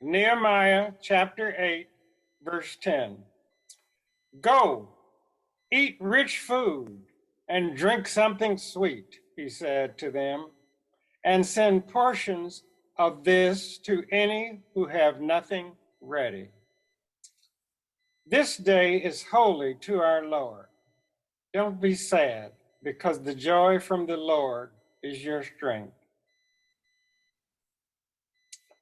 Nehemiah chapter 8, verse 10. Go, eat rich food and drink something sweet, he said to them, and send portions of this to any who have nothing ready. This day is holy to our Lord. Don't be sad, because the joy from the Lord is your strength.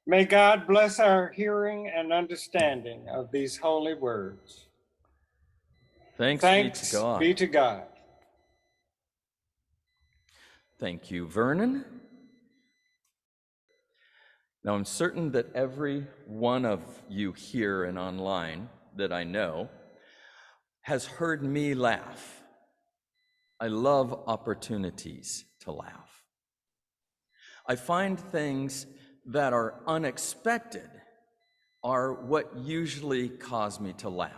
May God bless our hearing and understanding of these holy words. Thanks be to God. Thank you, Vernon. Now, I'm certain that every one of you here and online that I know has heard me laugh. I love opportunities to laugh. I find things that are unexpected are what usually cause me to laugh.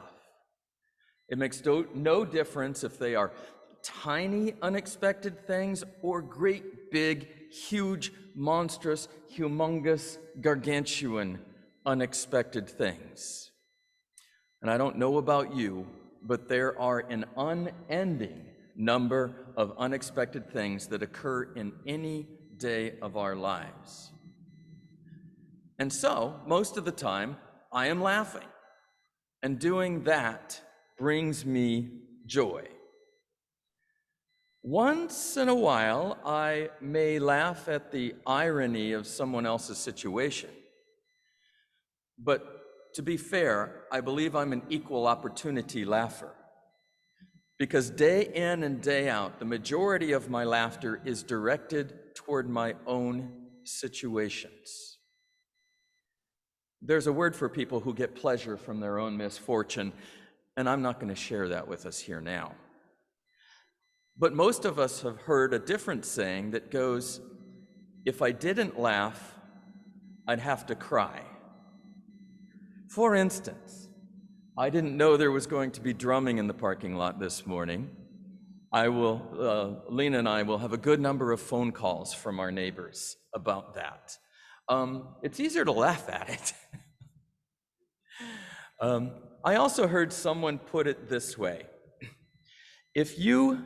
It makes no difference if they are tiny, unexpected things or great, big, huge, monstrous, humongous, gargantuan, unexpected things. And I don't know about you, but there are an unending number of unexpected things that occur in any day of our lives. And so, most of the time, I am laughing. And doing that brings me joy. Once in a while, I may laugh at the irony of someone else's situation. But to be fair, I believe I'm an equal opportunity laugher. Because day in and day out, the majority of my laughter is directed toward my own situations. There's a word for people who get pleasure from their own misfortune, and I'm not going to share that with us here now. But most of us have heard a different saying that goes, if I didn't laugh, I'd have to cry. For instance, I didn't know there was going to be drumming in the parking lot this morning. Lena and I will have a good number of phone calls from our neighbors about that. It's easier to laugh at it. I also heard someone put it this way. If you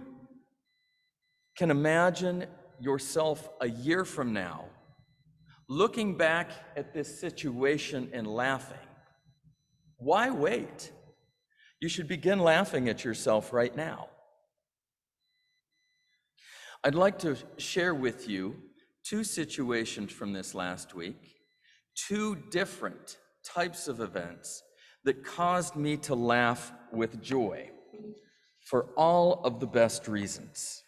can imagine yourself a year from now, looking back at this situation and laughing, why wait? You should begin laughing at yourself right now. I'd like to share with you two situations from this last week, two different types of events that caused me to laugh with joy for all of the best reasons.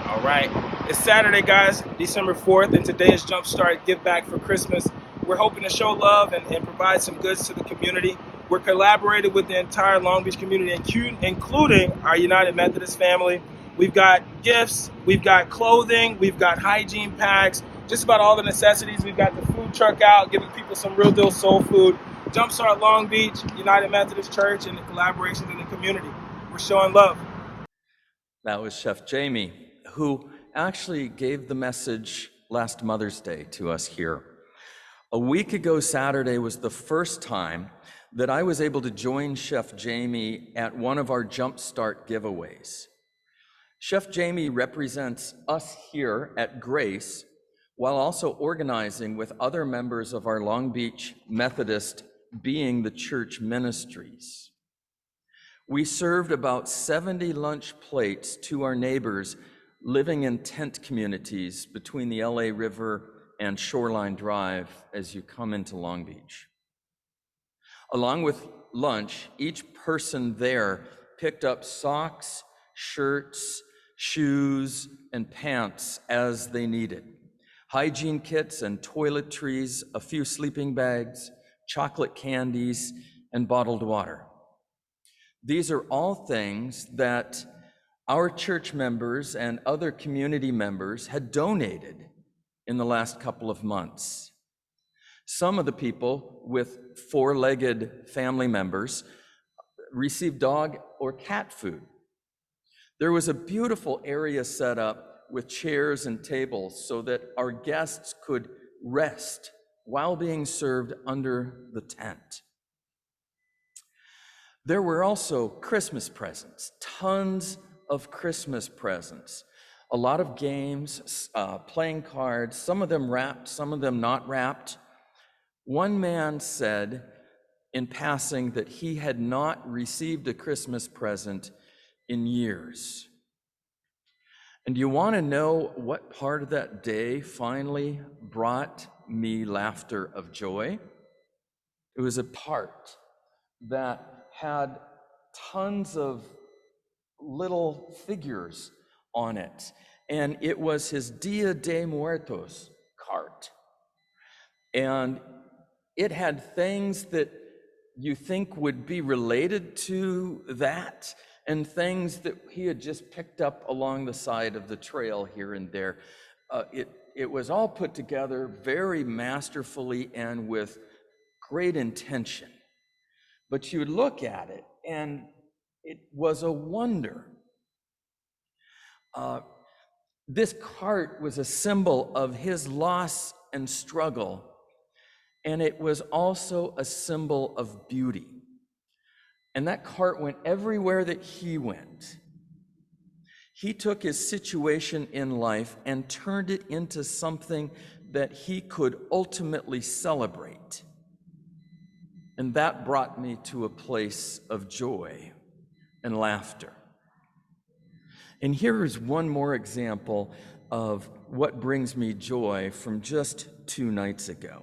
All right, it's Saturday, guys, December 4th, and today is Jumpstart Give Back for Christmas. We're hoping to show love and provide some goods to the community. We're collaborating with the entire Long Beach community, including our United Methodist family. We've got gifts, we've got clothing, we've got hygiene packs, just about all the necessities. We've got the food truck out, giving people some real deal soul food. Jumpstart Long Beach, United Methodist Church, and the collaborations in the community. We're showing love. That was Chef Jamie, who actually gave the message last Mother's Day to us here. A week ago Saturday was the first time that I was able to join Chef Jamie at one of our Jumpstart giveaways. Chef Jamie represents us here at Grace while also organizing with other members of our Long Beach Methodist Being the Church ministries. We served about 70 lunch plates to our neighbors living in tent communities between the LA River and Shoreline Drive as you come into Long Beach. Along with lunch, each person there picked up socks, shirts, shoes and pants as they needed, hygiene kits and toiletries, a few sleeping bags, chocolate candies, and bottled water. These are all things that our church members and other community members had donated in the last couple of months. Some of the people with four-legged family members received dog or cat food. There was a beautiful area set up with chairs and tables so that our guests could rest while being served under the tent. There were also Christmas presents, tons of Christmas presents, a lot of games, playing cards, some of them wrapped, some of them not wrapped. One man said in passing that he had not received a Christmas present in years. And you want to know what part of that day finally brought me laughter of joy? It was a part that had tons of little figures on it, and it was his Dia de Muertos cart. And it had things that you think would be related to that, and things that he had just picked up along the side of the trail here and there. It was all put together very masterfully and with great intention. But you would look at it, and it was a wonder. This cart was a symbol of his loss and struggle, and it was also a symbol of beauty. And that cart went everywhere that he went. He took his situation in life and turned it into something that he could ultimately celebrate. And that brought me to a place of joy and laughter. And here is one more example of what brings me joy from just 2 nights ago.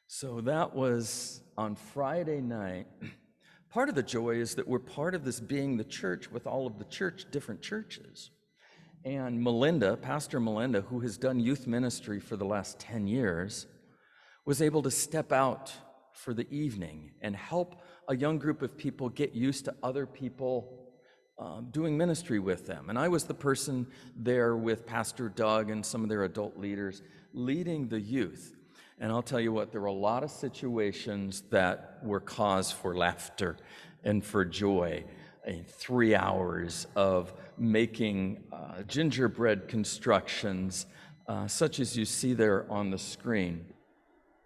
So that was on Friday night. Part of the joy is that we're part of this being the church with all of the different churches. And Melinda, Pastor Melinda, who has done youth ministry for the last 10 years, was able to step out for the evening and help a young group of people get used to other people doing ministry with them. And I was the person there with Pastor Doug and some of their adult leaders leading the youth. And I'll tell you what, there were a lot of situations that were cause for laughter and for joy. 3 hours of making gingerbread constructions, such as you see there on the screen.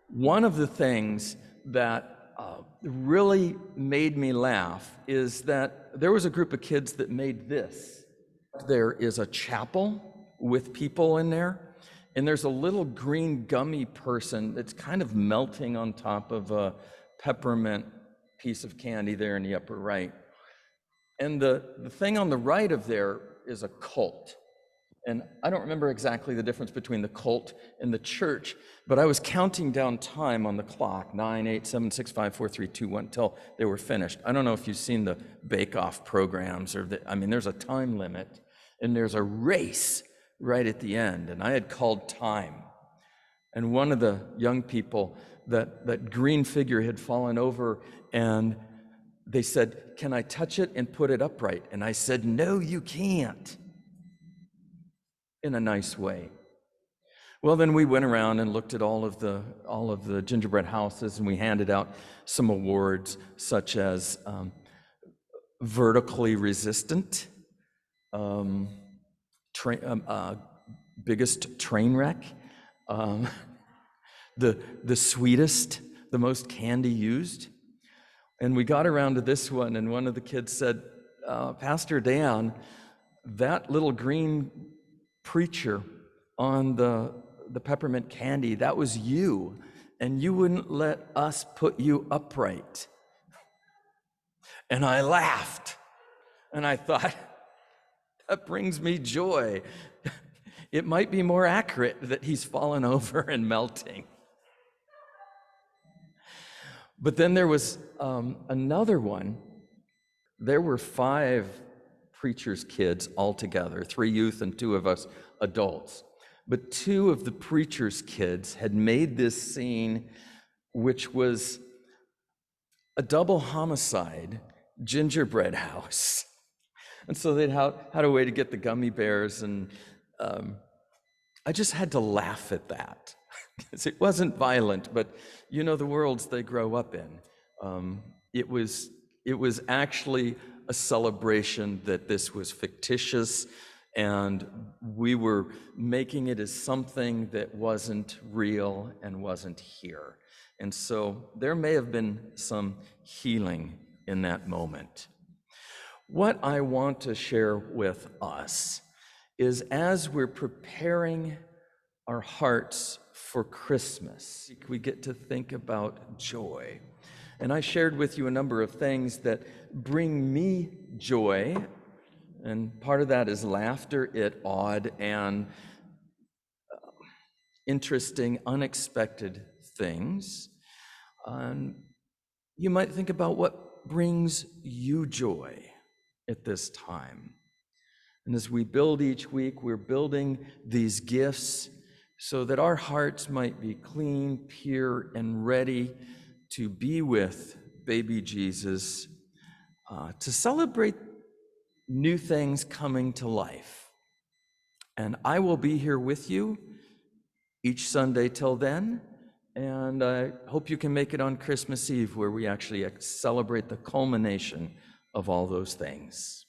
One of the things that really made me laugh is that there was a group of kids that made this. There is a chapel with people in there. And there's a little green gummy person that's kind of melting on top of a peppermint piece of candy there in the upper right. And the thing on the right of there is a cult. And I don't remember exactly the difference between the cult and the church, but I was counting down time on the clock, 9, 8, 7, 6, 5, 4, 3, 2, 1, until they were finished. I don't know if you've seen the bake-off programs, there's a time limit, and there's a race right at the end, and I had called time. And one of the young people, that green figure had fallen over, and they said, "Can I touch it and put it upright?" And I said, "No, you can't," in a nice way. Well, then we went around and looked at all of the gingerbread houses, and we handed out some awards, such as vertically resistant, biggest train wreck, the sweetest, the most candy used. And we got around to this one, and one of the kids said, Pastor Dan, that little green preacher on the peppermint candy, that was you, and you wouldn't let us put you upright. And I laughed, and I thought, that brings me joy. It might be more accurate that he's fallen over and melting. But then there was another one. There were 5 preacher's kids altogether, 3 youth and 2 of us adults. But 2 of the preacher's kids had made this scene, which was a double homicide gingerbread house. And so they'd had a way to get the gummy bears, and I just had to laugh at that. Because it wasn't violent, but you know the worlds they grow up in. It was actually a celebration that this was fictitious, and we were making it as something that wasn't real and wasn't here. And so there may have been some healing in that moment. What I want to share with us is, as we're preparing our hearts for Christmas, we get to think about joy. And I shared with you a number of things that bring me joy, and part of that is laughter at odd and interesting, unexpected things. You might think about what brings you joy at this time. And as we build each week, we're building these gifts so that our hearts might be clean, pure, and ready to be with baby Jesus, to celebrate new things coming to life. And I will be here with you each Sunday till then, and I hope you can make it on Christmas Eve, where we actually celebrate the culmination of all those things.